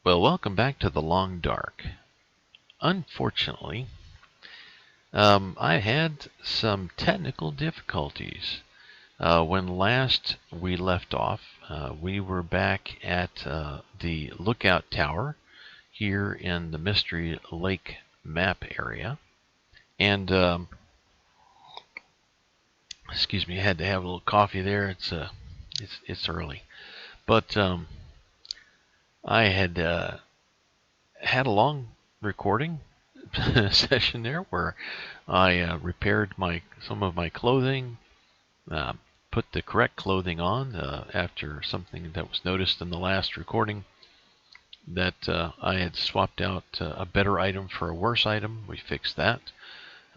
Well, welcome back to the Long Dark. Unfortunately, I had some technical difficulties. When last we left off, we were back at the lookout tower here in the Mystery Lake map area. And, excuse me, I had to have a little coffee there. It's early. But I had had a long recording session there where I repaired some of my clothing, uh, put the correct clothing on after something that was noticed in the last recording that I had swapped out a better item for a worse item. We fixed that,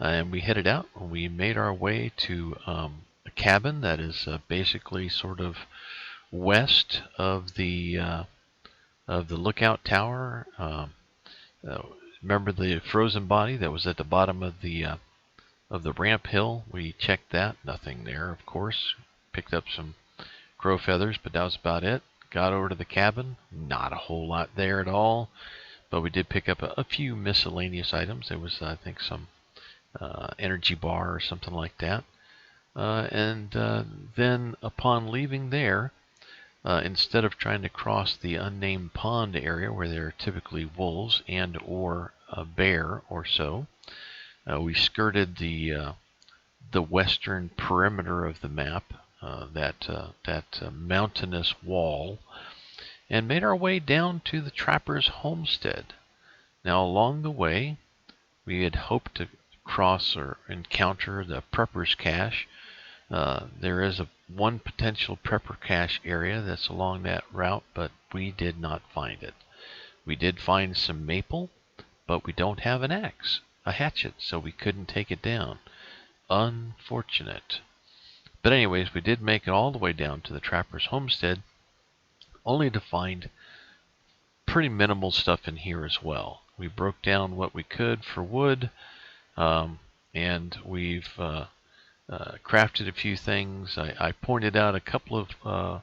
and we headed out. We made our way to a cabin that is basically sort of west of the lookout tower. Uh, Remember the frozen body that was at the bottom of the ramp hill? We checked that. Nothing there, of course. Picked up some crow feathers, but that was about it. Got over to the cabin. Not a whole lot there at all, but we did pick up a few miscellaneous items. There was, I think, some energy bar or something like that. And then upon leaving there, instead of trying to cross the unnamed pond area where there are typically wolves and or a bear or so, we skirted the western perimeter of the map, that mountainous wall, and made our way down to the trapper's homestead. Now, along the way, we had hoped to cross or encounter the prepper's cache. There is one potential prepper cache area that's along that route, but we did not find it. We did find some maple, but we don't have an axe, a hatchet, so we couldn't take it down. Unfortunate. But anyways, we did make it all the way down to the trapper's homestead, only to find pretty minimal stuff in here as well. We broke down what we could for wood, and we've crafted a few things. I pointed out a couple of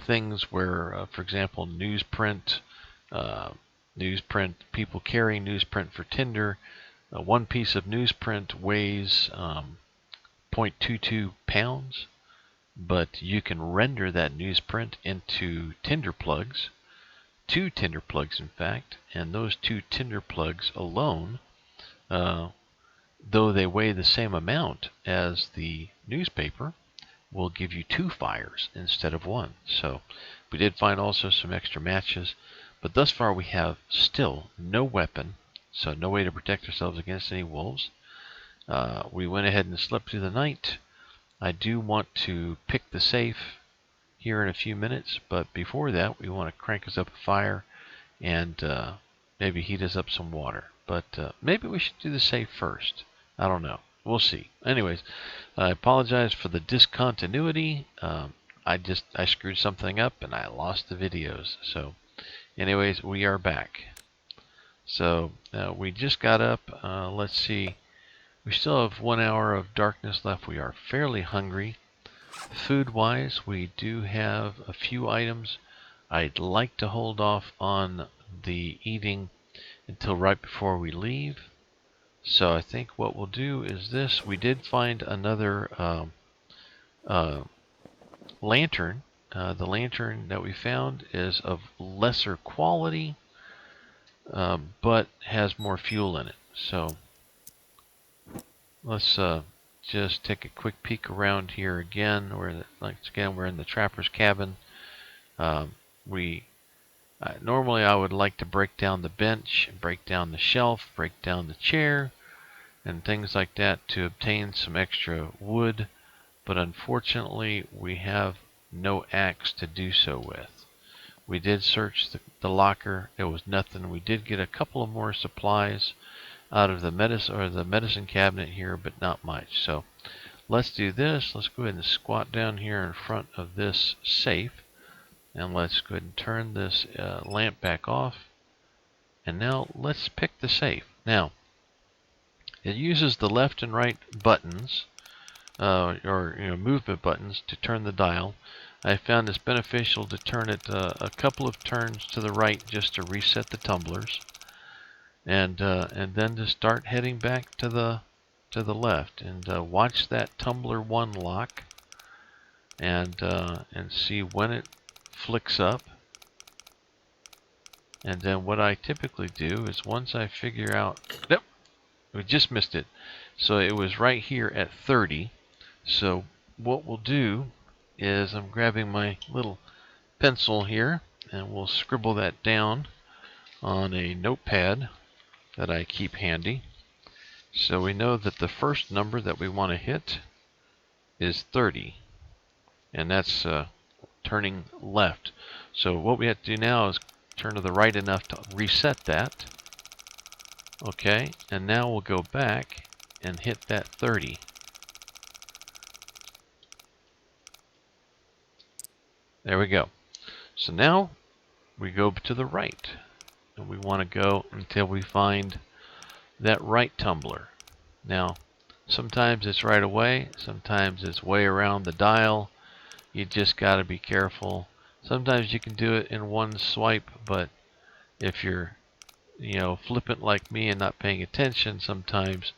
things where, for example, newsprint, people carrying newsprint for tinder. One piece of newsprint weighs 0.22 pounds, but you can render that newsprint into tinder plugs, 2 tinder plugs in fact, and those 2 tinder plugs alone, though they weigh the same amount as the newspaper, will give you 2 fires instead of 1. So we did find also some extra matches, but thus far we have still no weapon, so no way to protect ourselves against any wolves. We went ahead and slept through the night. I do want to pick the safe here in a few minutes, but before that we want to crank us up a fire and maybe heat us up some water. But maybe we should do the safe first. I don't know. We'll see. Anyways, I apologize for the discontinuity. I screwed something up and I lost the videos. So anyways, we are back. So we just got up. Let's see. We still have 1 hour of darkness left. We are fairly hungry. Food-wise, we do have a few items. I'd like to hold off on the eating until right before we leave. So I think what we'll do is this. We did find another lantern. The lantern that we found is of lesser quality, but has more fuel in it. So let's just take a quick peek around here again. We're in the trapper's cabin. Normally I would like to break down the bench, break down the shelf, break down the chair, and things like that to obtain some extra wood, but unfortunately we have no axe to do so with. We did search the locker. There was nothing. We did get a couple of more supplies out of the medicine cabinet here, but not much. So let's do this. Let's go ahead and squat down here in front of this safe, and let's go ahead and turn this lamp back off. And now let's pick the safe. Now it uses the left and right buttons, or movement buttons, to turn the dial. I found it's beneficial to turn it a couple of turns to the right just to reset the tumblers, and then to start heading back to the left, and watch that tumbler 1 lock, and see when it flicks up. And then what I typically do is, once I figure out, nope, we just missed it. So it was right here at 30. So what we'll do is, I'm grabbing my little pencil here, and we'll scribble that down on a notepad that I keep handy. So we know that the first number that we want to hit is 30, and that's turning left. So what we have to do now is turn to the right enough to reset that. Okay, and now we'll go back and hit that 30. There we go. So now we go to the right, and we want to go until we find that right tumbler. Now, sometimes it's right away, sometimes it's way around the dial. You just got to be careful. Sometimes you can do it in one swipe, but if you're, flippant like me and not paying attention, sometimes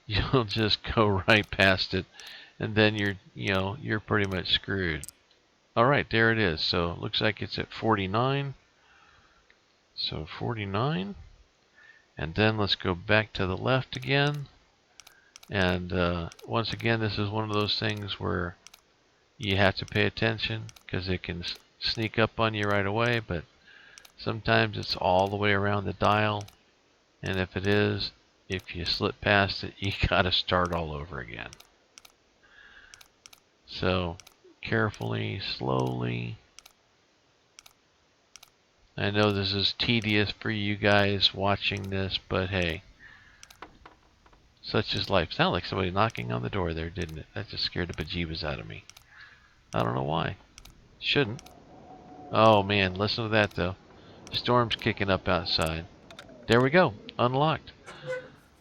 you'll just go right past it, and then you're pretty much screwed. All right, there it is. So it looks like it's at 49. So 49, and then let's go back to the left again. And once again, this is one of those things where you have to pay attention, because it can sneak up on you right away, but sometimes it's all the way around the dial, and if it is, if you slip past it, you gotta start all over again. So carefully, slowly. I know this is tedious for you guys watching this, but hey, such is life. Sounded like somebody knocking on the door there, didn't it? That just scared the bejeebas out of me. I don't know why. Shouldn't. Oh man, listen to that though. Storm's kicking up outside. There we go. Unlocked.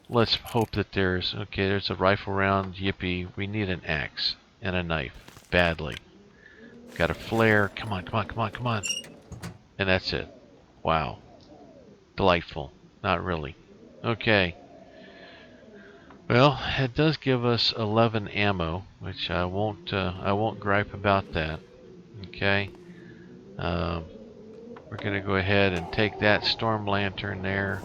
Let's hope that there's a rifle round. Yippee. We need an axe and a knife. Badly. Got a flare. Come on, come on, come on, come on. And that's it. Wow. Delightful. Not really. Okay. Well, it does give us 11 ammo, which I won't gripe about that. Okay. We're gonna go ahead and take that storm lantern there.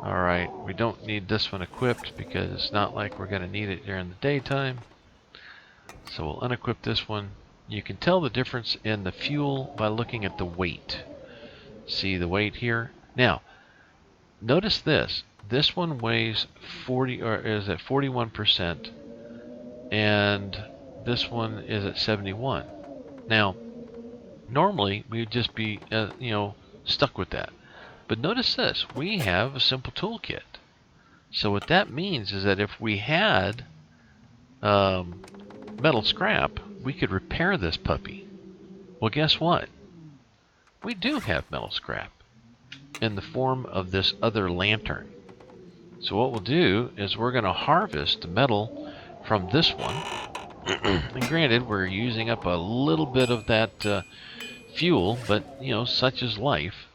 Alright, we don't need this one equipped because it's not like we're gonna need it during the daytime. So we'll unequip this one. You can tell the difference in the fuel by looking at the weight. See the weight here? Now, notice this. This one weighs 40, or is at 41%, and this one is at 71. Now, normally we would just be, stuck with that. But notice this, we have a simple toolkit. So what that means is that if we had metal scrap, we could repair this puppy. Well, guess what? We do have metal scrap in the form of this other lantern. So what we'll do is we're going to harvest the metal from this one. And granted, we're using up a little bit of that fuel, but, such is life.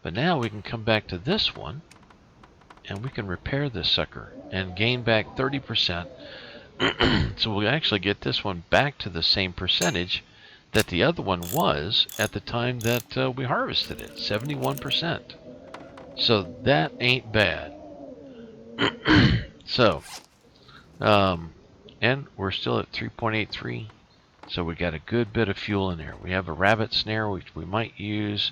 But now we can come back to this one, and we can repair this sucker and gain back 30%. So we'll actually get this one back to the same percentage that the other one was at the time that we harvested it, 71%. So that ain't bad. So, and we're still at 3.83. So we got a good bit of fuel in there. We have a rabbit snare, which we might use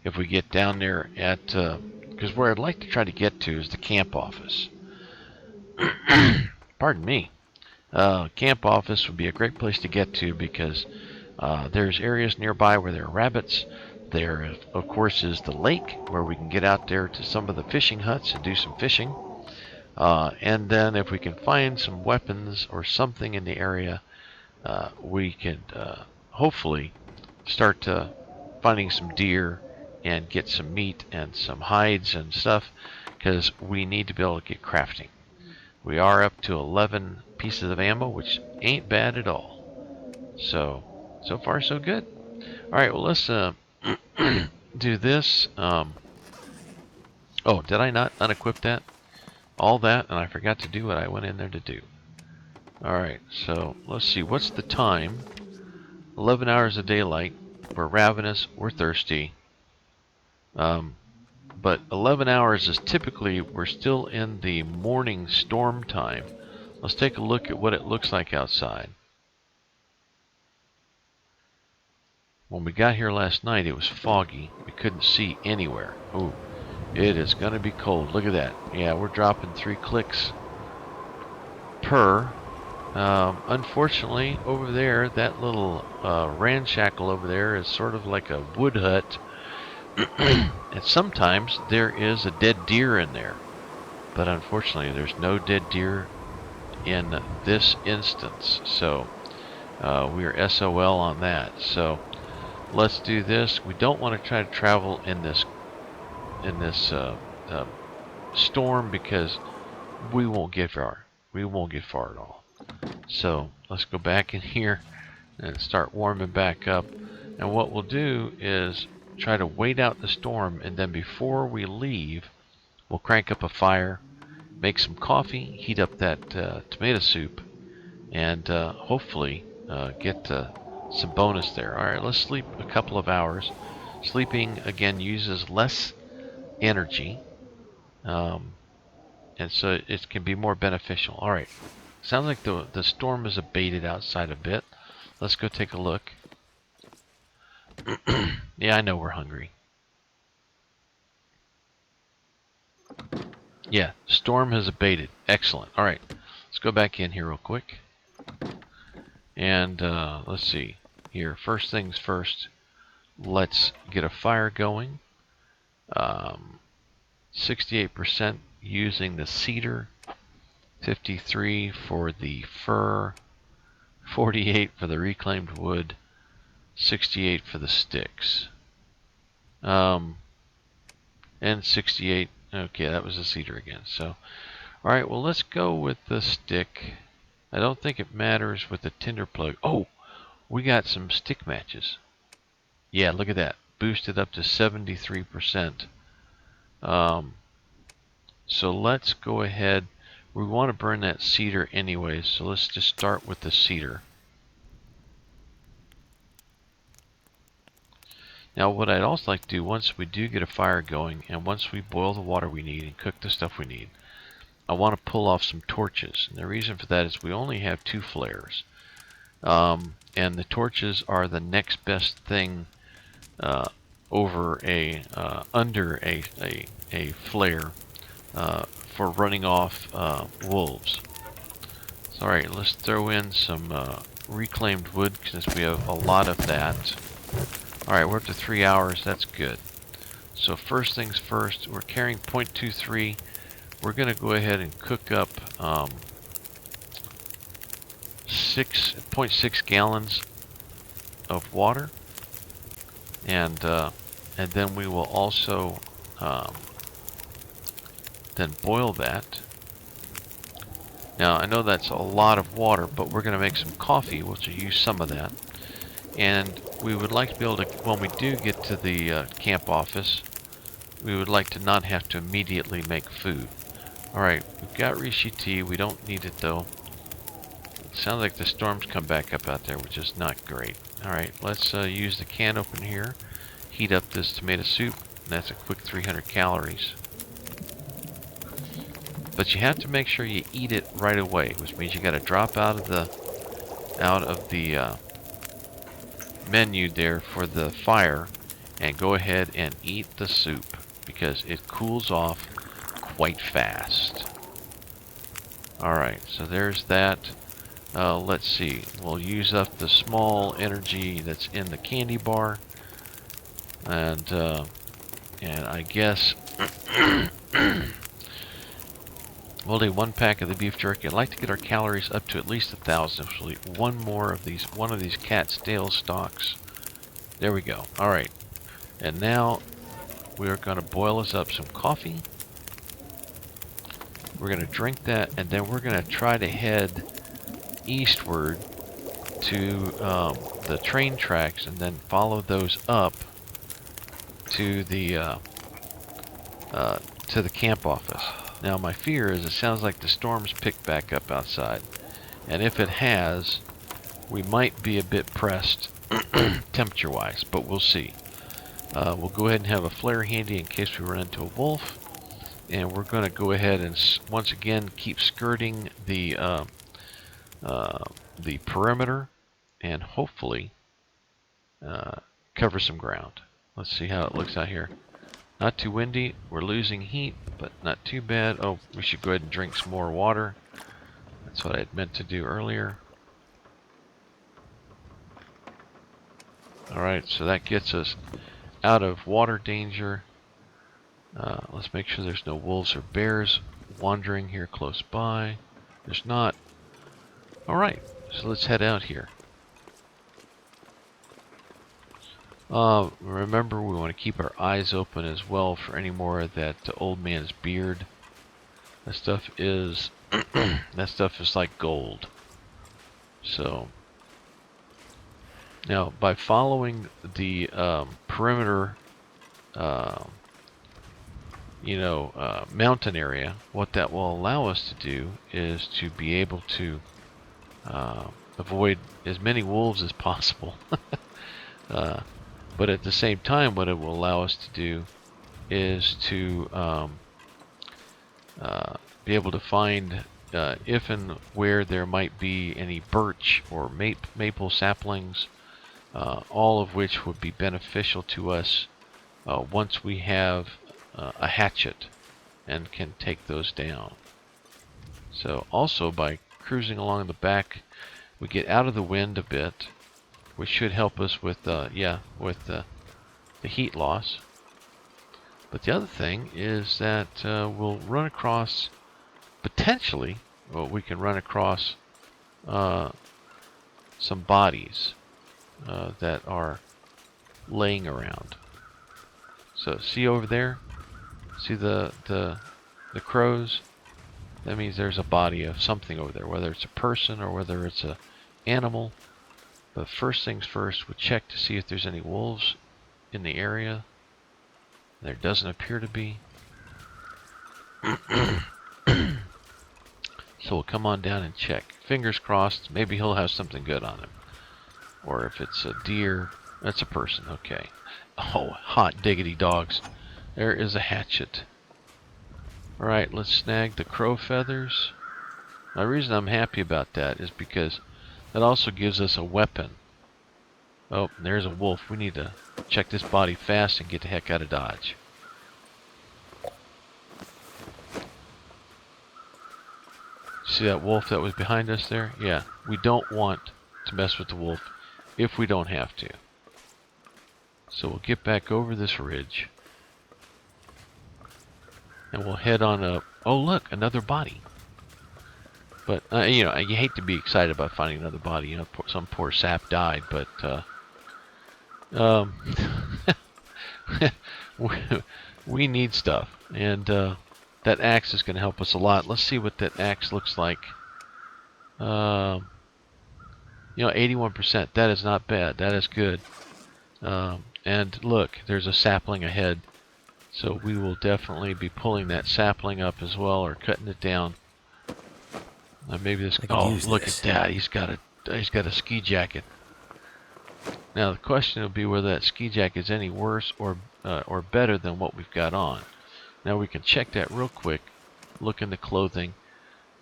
if we get down there at, because where I'd like to try to get to is the camp office. Pardon me. Camp office would be a great place to get to because there's areas nearby where there are rabbits. There, of course, is the lake where we can get out there to some of the fishing huts and do some fishing. And then if we can find some weapons or something in the area, we can hopefully start finding some deer and get some meat and some hides and stuff, because we need to be able to get crafting. We are up to 11 pieces of ammo, which ain't bad at all. So So far, so good. All right, well, let's do this. Oh, did I not unequip that? All that, and I forgot to do what I went in there to do. All right, so let's see. What's the time? 11 hours of daylight. We're ravenous. We're thirsty. But 11 hours is typically, we're still in the morning storm time. Let's take a look at what it looks like outside. When we got here last night, it was foggy. We couldn't see anywhere. Ooh, it is going to be cold. Look at that. Yeah, we're dropping 3 clicks per. Unfortunately, over there, that little ramshackle over there is sort of like a wood hut. And sometimes there is a dead deer in there. But unfortunately, there's no dead deer in this instance. So we are SOL on that. So let's do this. We don't want to try to travel in this storm because we won't get far. We won't get far at all. So let's go back in here and start warming back up. And what we'll do is try to wait out the storm, and then before we leave, we'll crank up a fire, make some coffee, heat up that tomato soup, and hopefully get some bonus there. All right, let's sleep a couple of hours. Sleeping, again, uses less energy, and so it can be more beneficial. All right, sounds like the storm is abated outside a bit. Let's go take a look. Yeah, I know we're hungry. Yeah, storm has abated. Excellent. All right, let's go back in here real quick. And let's see here. First things first, let's get a fire going. 68% using the cedar, 53 for the fir, 48 for the reclaimed wood, 68 for the sticks. And 68, okay, that was the cedar again. So, all right, well, let's go with the stick. I don't think it matters with the tinder plug. Oh, we got some stick matches. Yeah, look at that. Boosted up to 73%. So let's go ahead. We want to burn that cedar anyways, so let's just start with the cedar. Now what I'd also like to do, once we do get a fire going, and once we boil the water we need and cook the stuff we need, I want to pull off some torches. And the reason for that is we only have 2 flares. And the torches are the next best thing over under a flare for running off wolves. So, all right, let's throw in some reclaimed wood since we have a lot of that. All right, we're up to 3 hours. That's good. So first things first, we're carrying 0.23. We're going to go ahead and cook up 6.6 gallons of water, and then we will also then boil that. Now I know that's a lot of water, but we're going to make some coffee, which will use some of that. And we would like to be able to, when we do get to the camp office, we would like to not have to immediately make food. Alright, we've got Rishi tea. We don't need it though. It sounds like the storm's come back up out there, which is not great. Alright, let's use the can opener here. Heat up this tomato soup. And that's a quick 300 calories. But you have to make sure you eat it right away, which means you got to drop out of the menu there for the fire and go ahead and eat the soup because it cools off quite fast. Alright, so there's that. Let's see, we'll use up the small energy that's in the candy bar, and I guess we'll do 1 pack of the beef jerky. I'd like to get our calories up to at least 1,000. So we'll eat one of these cat's tail stalks. There we go. All right, and now we are going to boil us up some coffee. We're going to drink that, and then we're going to try to head eastward to the train tracks and then follow those up to the camp office. Now my fear is it sounds like the storm's picked back up outside, and if it has, we might be a bit pressed temperature-wise, but we'll see. We'll go ahead and have a flare handy in case we run into a wolf, and we're going to go ahead and once again keep skirting the perimeter and hopefully cover some ground. Let's see how it looks out here. Not too windy. We're losing heat, but not too bad. Oh, we should go ahead and drink some more water. That's what I had meant to do earlier. Alright, so that gets us out of water danger. Let's make sure there's no wolves or bears wandering here close by. There's not. Alright, so let's head out here. Remember, we want to keep our eyes open as well for any more of that old man's beard. That stuff is that stuff is like gold. So now, by following the perimeter, mountain area, what that will allow us to do is to be able to avoid as many wolves as possible. But at the same time, what it will allow us to do is to be able to find if and where there might be any birch or maple saplings, all of which would be beneficial to us once we have a hatchet and can take those down. So also by cruising along the back, we get out of the wind a bit, which should help us with the heat loss. But the other thing is that we'll run across, potentially, we can run across some bodies that are laying around. So see over there? See the crows? That means there's a body of something over there, whether it's a person or whether it's an animal. But first things first, we'll check to see if there's any wolves in the area. There doesn't appear to be. So we'll come on down and check. Fingers crossed, maybe he'll have something good on him. Or if it's a deer, that's a person, okay. Oh, hot diggity dogs. There is a hatchet. Alright, let's snag the crow feathers. The reason I'm happy about that is because that also gives us a weapon. Oh, there's a wolf. We need to check this body fast and get the heck out of Dodge. See that wolf that was behind us there? Yeah, we don't want to mess with the wolf if we don't have to. So we'll get back over this ridge. And we'll head on up. Oh, look, another body. But, you hate to be excited about finding another body. Some poor sap died, but, we need stuff. And, that axe is going to help us a lot. Let's see what that axe looks like. 81%. That is not bad. That is good. And look, there's a sapling ahead. So we will definitely be pulling that sapling up as well, or cutting it down. Maybe this. Oh, look at that! He's got a ski jacket. Now the question will be whether that ski jacket is any worse or better than what we've got on. Now we can check that real quick. Look in the clothing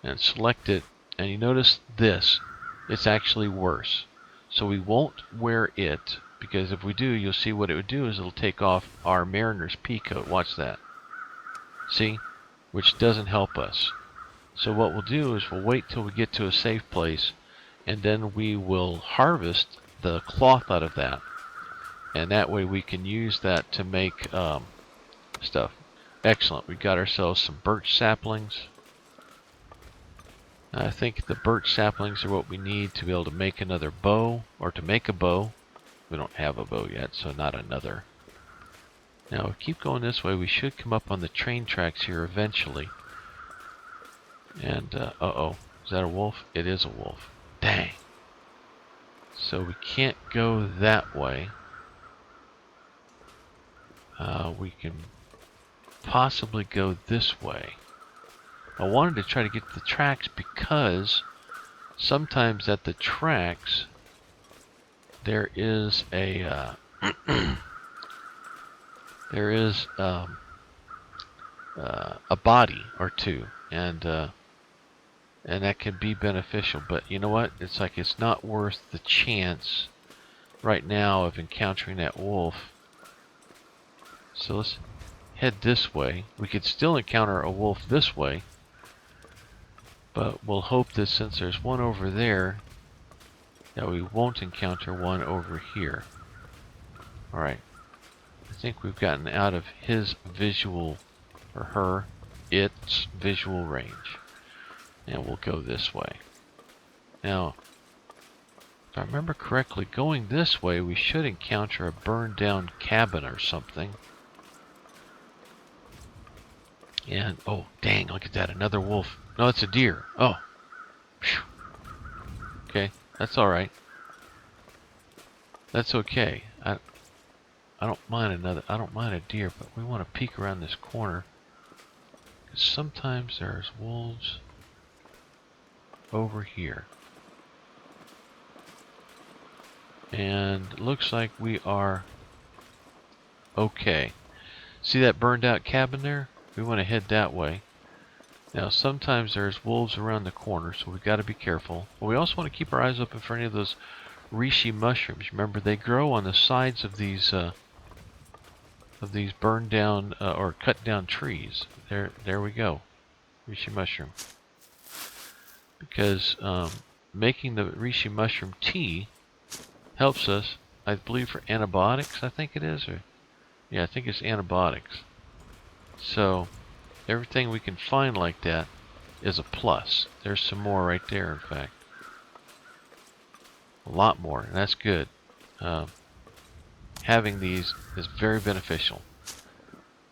and select it, and you notice this. It's actually worse. So we won't wear it, because if we do, you'll see what it would do is it'll take off our mariner's pea coat. Watch that. See? Which doesn't help us. So what we'll do is we'll wait till we get to a safe place, and then we will harvest the cloth out of that. And that way we can use that to make stuff. Excellent. We got ourselves some birch saplings. I think the birch saplings are what we need to be able to make another bow, or to make a bow. We don't have a bow yet, so not another. Now, we keep going this way. We should come up on the train tracks here eventually. And, uh-oh. Is that a wolf? It is a wolf. Dang. So we can't go that way. We can possibly go this way. I wanted to try to get to the tracks because sometimes at the tracks there is a there is a body or two, and that can be beneficial. But you know what? It's like it's not worth the chance right now of encountering that wolf. So let's head this way. We could still encounter a wolf this way, but we'll hope that since there's one over there, that we won't encounter one over here. Alright. I think we've gotten out of his visual, or its visual range. And we'll go this way. Now, if I remember correctly, going this way, we should encounter a burned down cabin or something. And, oh, dang, look at that, another wolf. No, it's a deer. Oh. Phew. Okay, that's alright. That's okay. I don't mind a deer, but we want to peek around this corner. Because sometimes there's wolves over here. And it looks like we are okay. See that burned out cabin there? We want to head that way. Now sometimes there's wolves around the corner, so we've got to be careful. But we also want to keep our eyes open for any of those reishi mushrooms. Remember, they grow on the sides of these burned down or cut down trees. There we go. Reishi mushroom. Because making the reishi mushroom tea helps us, I believe, for antibiotics, I think it is. Or yeah, I think it's antibiotics. So everything we can find like that is a plus. There's some more right there, in fact. A lot more, and that's good. Having these is very beneficial.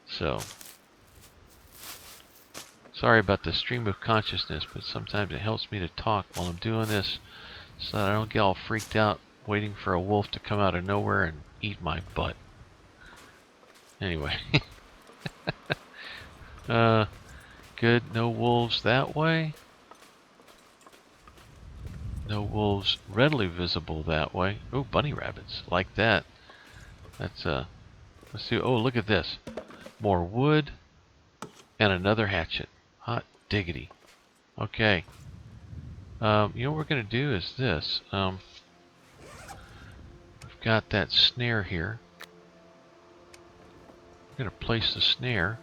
So, sorry about the stream of consciousness, but sometimes it helps me to talk while I'm doing this so that I don't get all freaked out waiting for a wolf to come out of nowhere and eat my butt. Anyway. Good. No wolves that way. No wolves readily visible that way. Oh, bunny rabbits. Like that. That's, let's see. Oh, look at this. More wood and another hatchet. Hot diggity. Okay. You know what we're going to do is this. We've got that snare here. I'm going to place the snare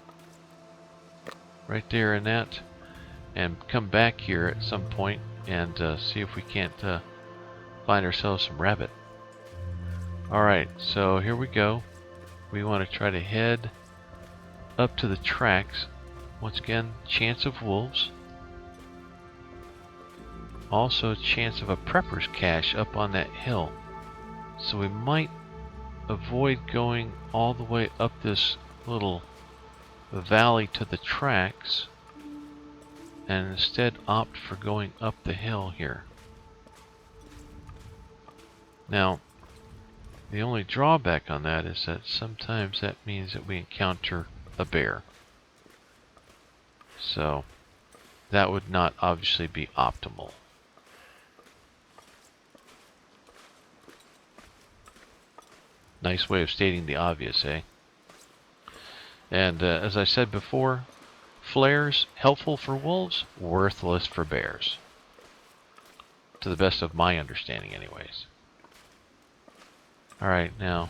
right there in that and come back here at some point and see if we can't find ourselves some rabbit. Alright, so here we go. We want to try to head up to the tracks. Once again, chance of wolves. Also chance of a prepper's cache up on that hill. So we might avoid going all the way up this little valley to the tracks and instead opt for going up the hill here. Now, the only drawback on that is that sometimes that means that we encounter a bear. So that would not obviously be optimal. Nice way of stating the obvious, eh? And as I said before, flares helpful for wolves, worthless for bears. To the best of my understanding anyways. Alright, now,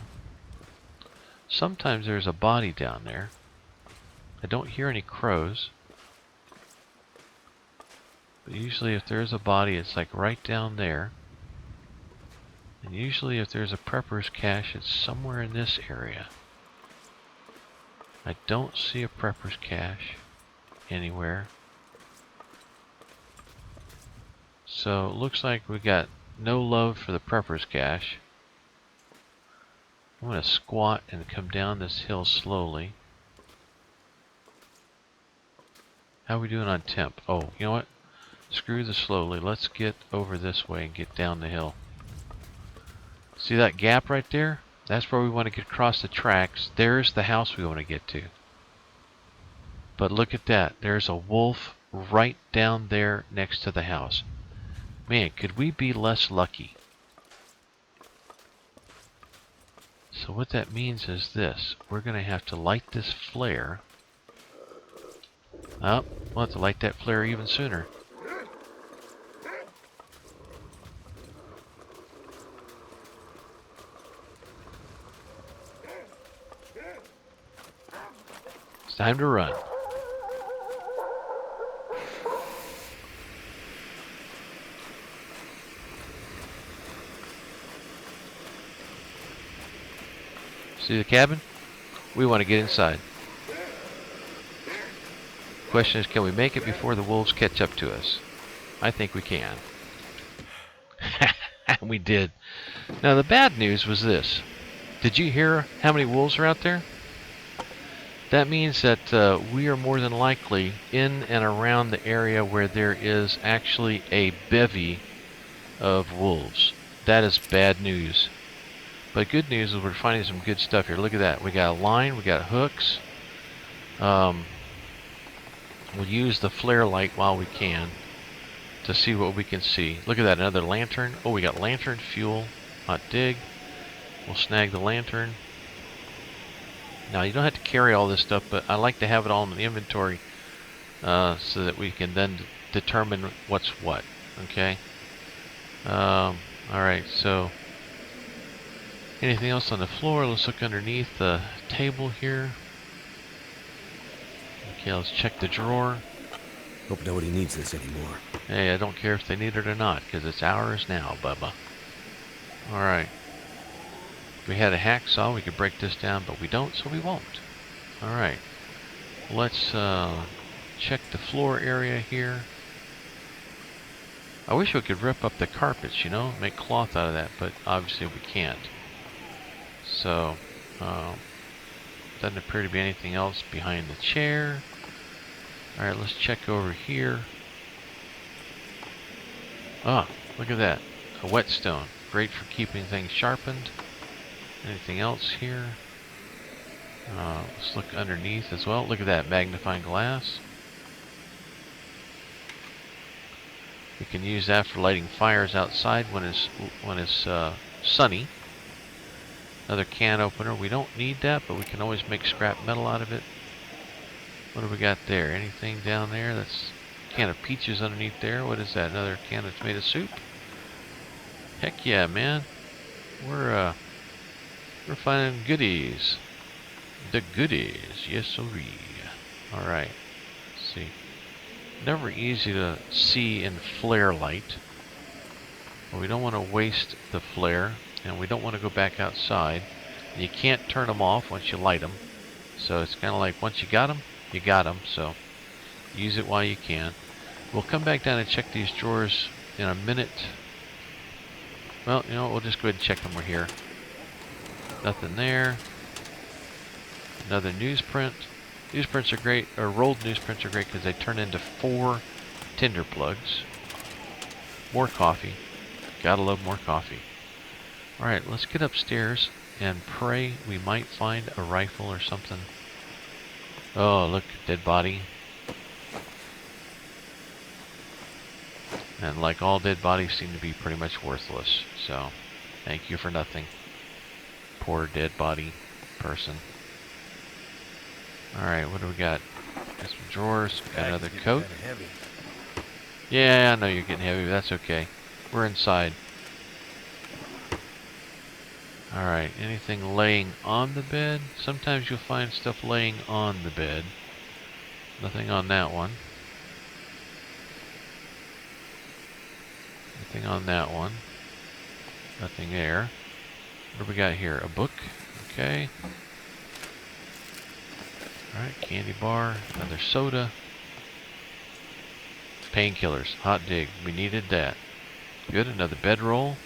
sometimes there's a body down there. I don't hear any crows. But usually if there's a body, it's like right down there. And usually if there's a prepper's cache, it's somewhere in this area. I don't see a prepper's cache anywhere. So it looks like we got no love for the prepper's cache. I'm going to squat and come down this hill slowly. How are we doing on temp? Oh, you know what? Screw the slowly. Let's get over this way and get down the hill. See that gap right there? That's where we want to get across the tracks. There's the house we want to get to. But look at that. There's a wolf right down there next to the house. Man, could we be less lucky? So what that means is this. We're going to have to light this flare. Oh, we'll have to light that flare even sooner. It's time to run. See the cabin? We want to get inside. Question is, can we make it before the wolves catch up to us? I think we can. We did. Now the bad news was this. Did you hear how many wolves are out there? That means that we are more than likely in and around the area where there is actually a bevy of wolves. That is bad news. But good news is we're finding some good stuff here. Look at that. We got a line. We got hooks. We'll use the flare light while we can to see what we can see. Look at that. Another lantern. Oh, we got lantern fuel. Hot dig. We'll snag the lantern. Now, you don't have to carry all this stuff, but I like to have it all in the inventory so that we can then determine what's what. Okay? Alright, so anything else on the floor? Let's look underneath the table here. Okay, let's check the drawer. Hope nobody needs this anymore. Hey, I don't care if they need it or not, because it's ours now, Bubba. Alright. If we had a hacksaw, we could break this down, but we don't, so we won't. Alright. Let's check the floor area here. I wish we could rip up the carpets, you know, make cloth out of that, but obviously we can't. So, doesn't appear to be anything else behind the chair. Alright, let's check over here. Ah, look at that. A whetstone. Great for keeping things sharpened. Anything else here? Let's look underneath as well. Look at that magnifying glass. We can use that for lighting fires outside when it's sunny. Another can opener. We don't need that, but we can always make scrap metal out of it. What do we got there? Anything down there? That's a can of peaches underneath there. What is that? Another can of tomato soup? Heck yeah, man. We're finding goodies. The goodies. Yes, sirree. Alright. Let's see. Never easy to see in flare light. But we don't want to waste the flare. And we don't want to go back outside. You can't turn them off once you light them. So it's kind of like once you got them, you got them. So use it while you can. We'll come back down and check these drawers in a minute. Well, you know, we'll just go ahead and check them. We're here. Nothing there. Another newsprint. Newsprints are great, or rolled newsprints are great because they turn into 4 tinder plugs. More coffee. Gotta love more coffee. Alright, let's get upstairs and pray we might find a rifle or something. Oh, look, dead body. And like all dead bodies seem to be pretty much worthless. So, thank you for nothing. Poor dead body person. Alright, what do we got? Got some drawers, got another coat. Yeah, I know you're getting heavy, but that's okay. We're inside. Alright, anything laying on the bed? Sometimes you'll find stuff laying on the bed. Nothing on that one. Nothing on that one. Nothing there. What do we got here? A book. Okay. Alright, candy bar. Another soda. Painkillers. Hot dig. We needed that. Good. Another bedroll.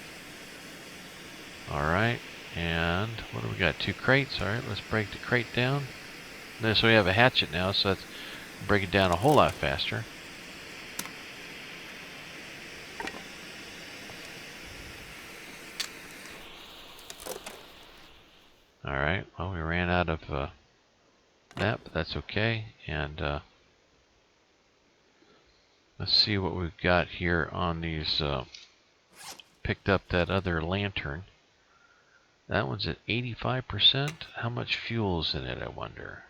Alright. And what do we got? 2 crates. Alright, let's break the crate down. So we have a hatchet now, so let's break it down a whole lot faster. Alright, well, we ran out of that, but that's okay. And let's see what we've got here on these. Picked up that other lantern. That one's at 85%. How much fuel's in it, I wonder?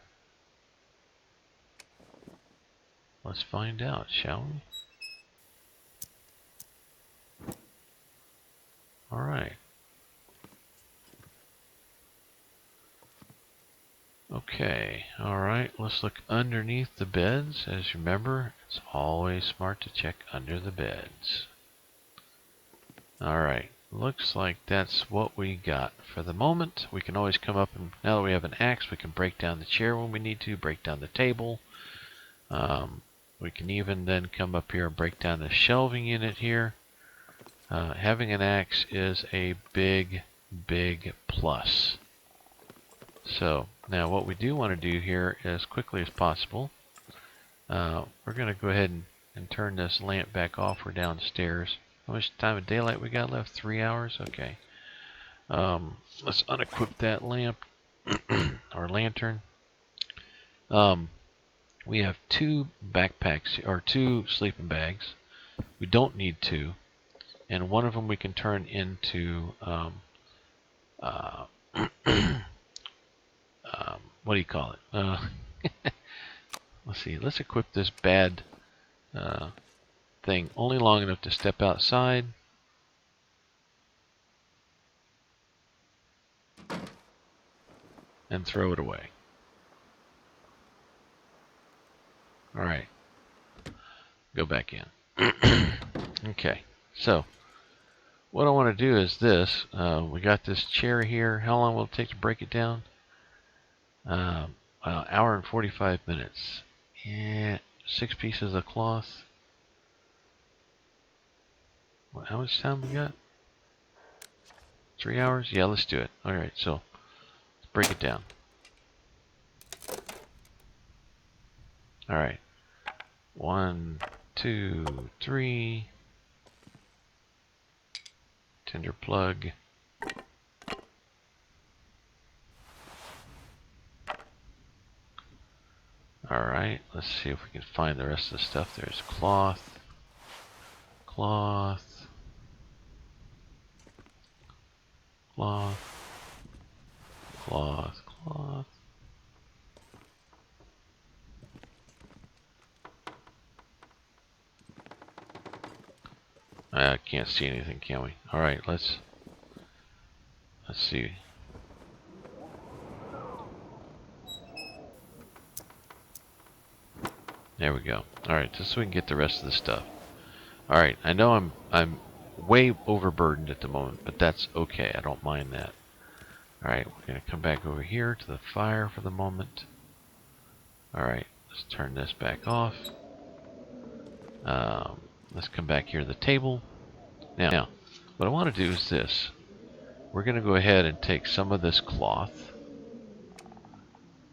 Let's find out, shall we? Alright. Okay, alright, let's look underneath the beds. As you remember, it's always smart to check under the beds. Alright, looks like that's what we got for the moment. We can always come up and, now that we have an axe, we can break down the chair when we need to, break down the table. We can even then come up here and break down the shelving unit here. Having an axe is a big, big plus. So, now what we do want to do here as quickly as possible, we're going to go ahead and turn this lamp back off. We're downstairs. How much time of daylight we got left? 3 hours? Okay. Let's unequip that lamp, or lantern. We have 2 backpacks, or 2 sleeping bags. We don't need 2. And one of them we can turn into, what do you call it? Let's see, let's equip this bad thing only long enough to step outside. And throw it away. Alright. Go back in. Okay, so what I want to do is this. We got this chair here. How long will it take to break it down? An hour and 45 minutes. Yeah, 6 pieces of cloth. How much time we got? 3 hours? Yeah, let's do it. Alright, so let's break it down. Alright. 1, 2, 3. Tinder plug. Alright, let's see if we can find the rest of the stuff. There's cloth. Cloth. Cloth. Cloth. Cloth. I can't see anything, can we? Alright, let's see. There we go. Alright, just so we can get the rest of the stuff. Alright, I know I'm way overburdened at the moment, but that's okay. I don't mind that. Alright, we're going to come back over here to the fire for the moment. Alright, let's turn this back off. Let's come back here to the table. Now, what I want to do is this. We're going to go ahead and take some of this cloth.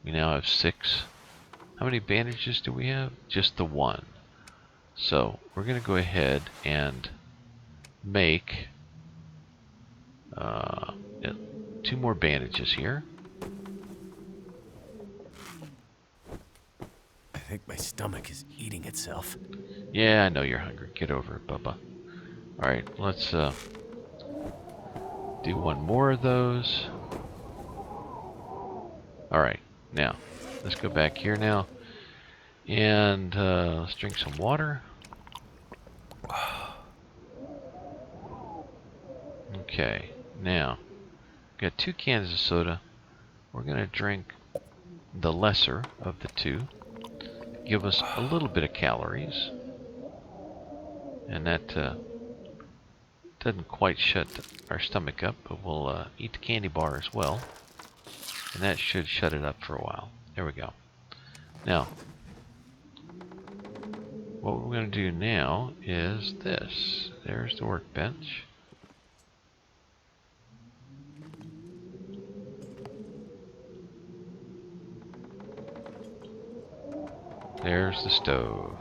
We now have 6. How many bandages do we have? Just the 1. So we're going to go ahead and make 2 more bandages here. I think my stomach is eating itself. Yeah, I know you're hungry. Get over it, Bubba. Alright, let's do 1 more of those. Alright, now, let's go back here now. And let's drink some water. Okay, now, got 2 cans of soda. We're going to drink the lesser of the 2. Give us a little bit of calories. And that doesn't quite shut our stomach up, but we'll eat the candy bar as well. And that should shut it up for a while. There we go. Now, what we're going to do now is this. There's the workbench. There's the stove.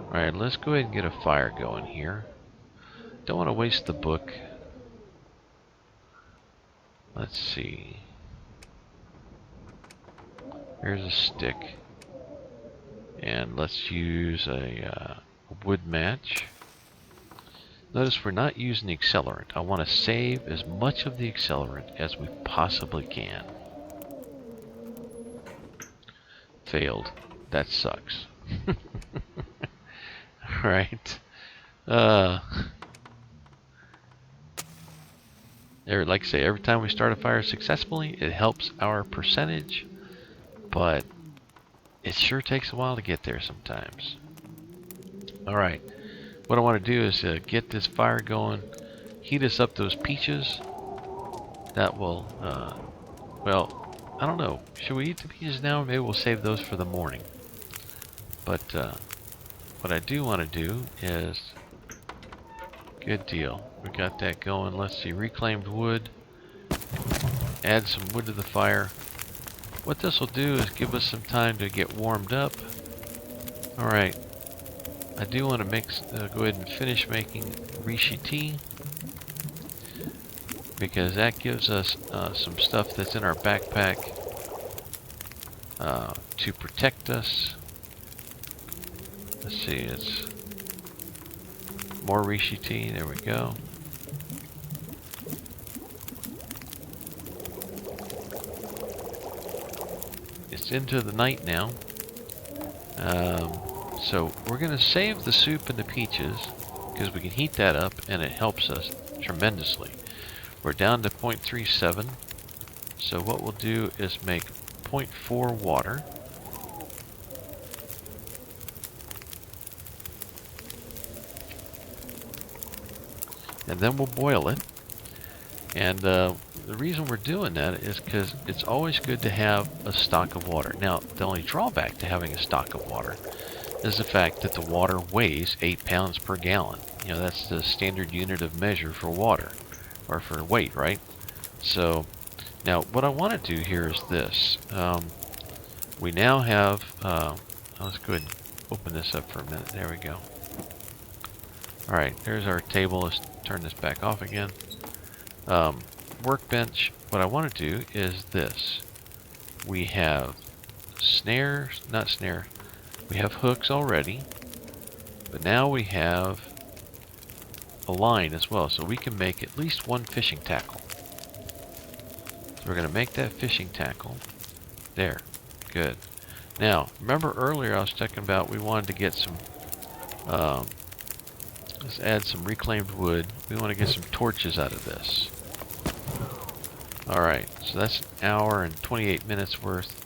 Alright, let's go ahead and get a fire going here. Don't want to waste the book. Let's see. Here's a stick. And let's use a wood match. Notice we're not using the accelerant. I want to save as much of the accelerant as we possibly can. Failed. That sucks. Alright. Like I say, every time we start a fire successfully, it helps our percentage, but it sure takes a while to get there sometimes. Alright, what I want to do is get this fire going, heat us up those peaches. That will, well, I don't know. Should we eat the peaches now? Maybe we'll save those for the morning. But what I do want to do is, good deal. We got that going. Let's see, reclaimed wood. Add some wood to the fire. What this will do is give us some time to get warmed up. Alright, I do want to go ahead and finish making reishi tea, because that gives us some stuff that's in our backpack to protect us. Let's see, it's more reishi tea. There we go. It's into the night now. So we're going to save the soup and the peaches because we can heat that up and it helps us tremendously. We're down to 0.37. So what we'll do is make 0.4 water. And then we'll boil it. And the reason we're doing that is because it's always good to have a stock of water. Now, the only drawback to having a stock of water is the fact that the water weighs 8 pounds per gallon. You know, that's the standard unit of measure for water, or for weight, right? So, now what I want to do here is this. We now have, let's go ahead and open this up for a minute. There we go. Alright, there's our table. Let's turn this back off again. Workbench, what I want to do is this. We have we have hooks already, but now we have a line as well, so we can make at least one fishing tackle. So we're going to make that fishing tackle. There, good. Now, remember earlier I was talking about we wanted to get some, let's add some reclaimed wood. We want to get some torches out of this. Alright, so that's an hour and 28 minutes worth.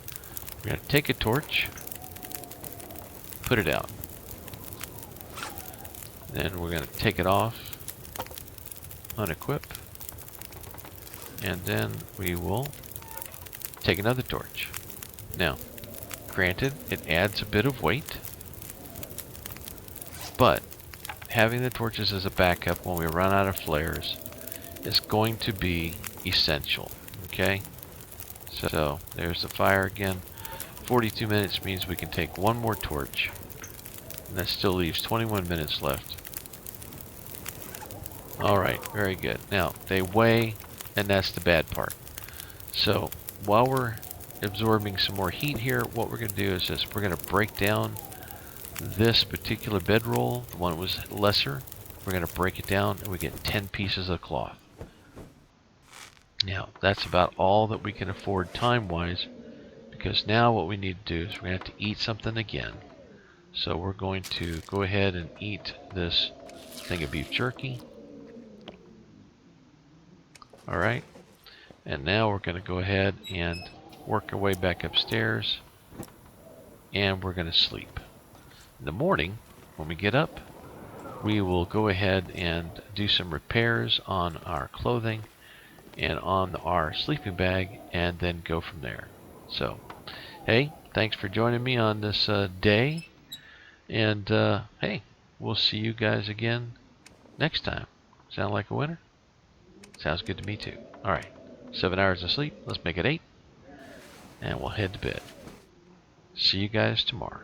We're going to take a torch, put it out. Then we're going to take it off, unequip, and then we will take another torch. Now, granted, it adds a bit of weight, but having the torches as a backup when we run out of flares is going to be essential. Okay? So, there's the fire again. 42 minutes means we can take one more torch. And that still leaves 21 minutes left. Alright, very good. Now, they weigh, and that's the bad part. So, while we're absorbing some more heat here, what we're going to do is this. We're going to break down this particular bedroll. The one that was lesser. We're going to break it down, and we get 10 pieces of cloth. Now, that's about all that we can afford time-wise, because now what we need to do is we're going to have to eat something again. So we're going to go ahead and eat this thing of beef jerky. Alright, and now we're going to go ahead and work our way back upstairs, and we're going to sleep. In the morning, when we get up, we will go ahead and do some repairs on our clothing and on our sleeping bag, and then go from there. So, hey, thanks for joining me on this day, and hey, we'll see you guys again next time. Sound like a winner? Sounds good to me too. Alright, 7 hours of sleep, let's make it 8, and we'll head to bed. See you guys tomorrow.